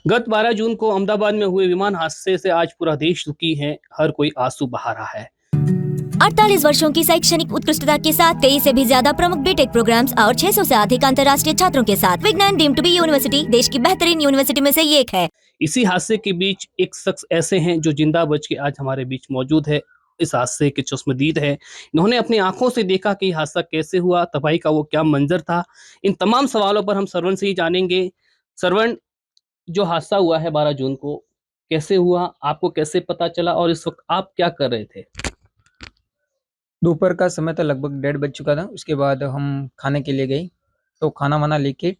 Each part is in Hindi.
गत 12 जून को अहमदाबाद में हुए विमान हादसे से आज पूरा देश दुखी है। हर कोई आंसू बहा रहा है। 48 वर्षों की शैक्षणिक उत्कृष्टता के साथ कई से भी ज्यादा प्रमुख बीटेक प्रोग्राम्स और 600 से अधिक अंतर्राष्ट्रीय छात्रों के साथ विज्ञान डीम्ड टू बी यूनिवर्सिटी देश की बेहतरीन यूनिवर्सिटी में से एक है। इसी हादसे के बीच एक शख्स ऐसे हैं जो जिंदा बच के आज हमारे बीच मौजूद है। इस हादसे के चश्मदीद है। इन्होंने अपनी आंखों से देखा कि हादसा कैसे हुआ, तबाही का वो क्या मंजर था। इन तमाम सवालों पर हम सरवण से ही जानेंगे। सरवण, जो हादसा हुआ है 12 जून को, कैसे हुआ, आपको कैसे पता चला और इस वक्त आप क्या कर रहे थे? दोपहर का समय था, लगभग 1:30 बज चुका था। उसके बाद हम खाने के लिए गए, तो खाना वाना लेके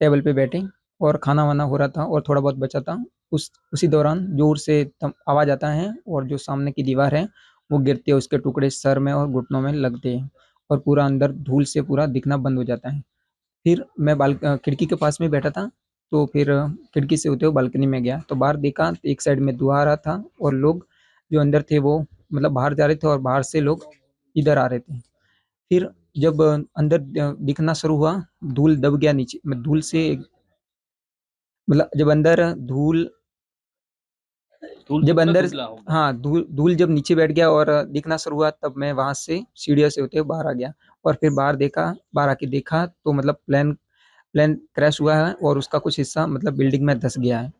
टेबल पे बैठे और खाना वाना हो रहा था और थोड़ा बहुत बचा था। उसी दौरान जोर से आवाज़ आता है और जो सामने की दीवार है वो गिरती है, उसके टुकड़े सर में और घुटनों में लगते हैं और पूरा अंदर धूल से पूरा दिखना बंद हो जाता है। फिर मैं खिड़की के पास में बैठा था, तो फिर खिड़की से होते हुए बालकनी में गया, तो बाहर देखा तो एक साइड में धुआं आ रहा था और लोग जो अंदर थे वो मतलब बाहर जा रहे थे और बाहर से लोग इधर आ रहे थे। फिर जब अंदर दिखना शुरू हुआ, धूल दब गया नीचे, धूल से मतलब जब अंदर धूल जब अंदर हाँ, धूल जब नीचे बैठ गया और दिखना शुरू हुआ, तब मैं वहाँ से सीढ़ियों से होते हुए बाहर आ गया और फिर बाहर आके देखा तो मतलब प्लेन क्रैश हुआ है और उसका कुछ हिस्सा मतलब बिल्डिंग में धंस गया है।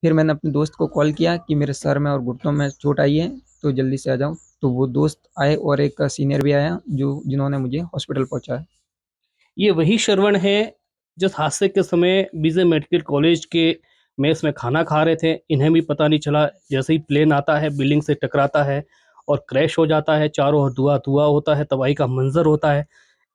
फिर मैंने अपने दोस्त को कॉल किया कि मेरे सर में और घुटनों में चोट आई है, तो जल्दी से आ जाओ। तो वो दोस्त आए और एक सीनियर भी आया जिन्होंने मुझे हॉस्पिटल पहुंचाया। ये वही श्रवण है जिस हादसे के समय बीजे मेडिकल कॉलेज के मेस में खाना खा रहे थे। इन्हें भी पता नहीं चला, जैसे ही प्लेन आता है बिल्डिंग से टकराता है और क्रैश हो जाता है। चारों ओर धुआं धुआं होता है, तबाही का मंजर होता है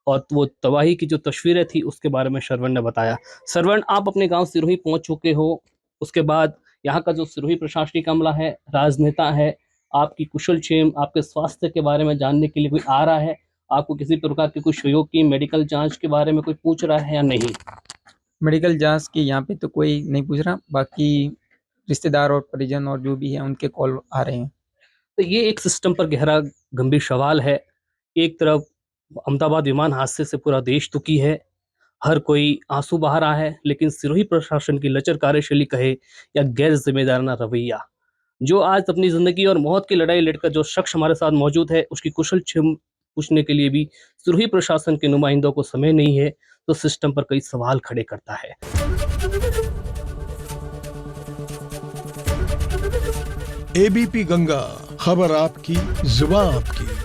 और वो तबाही की जो तस्वीरें थी उसके बारे में श्रवण ने बताया। श्रवण, आप अपने गांव सिरोही पहुंच चुके हो। उसके बाद यहाँ का जो सिरोही प्रशासनिक अमला है, राजनेता है, आपकी कुशल क्षेम, आपके स्वास्थ्य के बारे में जानने के लिए कोई आ रहा है? आपको किसी प्रकार के कोई सहयोग की मेडिकल जांच के बारे में कोई पूछ रहा है या नहीं? मेडिकल जांच की यहाँ पे तो कोई नहीं पूछ रहा, बाकी रिश्तेदार और परिजन और जो भी है उनके कॉल आ रहे हैं। तो ये एक सिस्टम पर गहरा गंभीर सवाल है। एक तरफ अहमदाबाद विमान हादसे से पूरा देश दुखी है, हर कोई आंसू बहा रहा है, लेकिन सिरोही प्रशासन की लचर कार्यशैली कहे या गैर जिम्मेदाराना रवैया, जो आज अपनी जिंदगी और मौत की लड़ाई लड़कर जो शख्स हमारे साथ मौजूद है उसकी कुशल क्षेम पूछने के लिए भी सिरोही प्रशासन के नुमाइंदों को समय नहीं है, तो सिस्टम पर कई सवाल खड़े करता है। एबीपी गंगा, खबर आपकी, जुबान आपकी।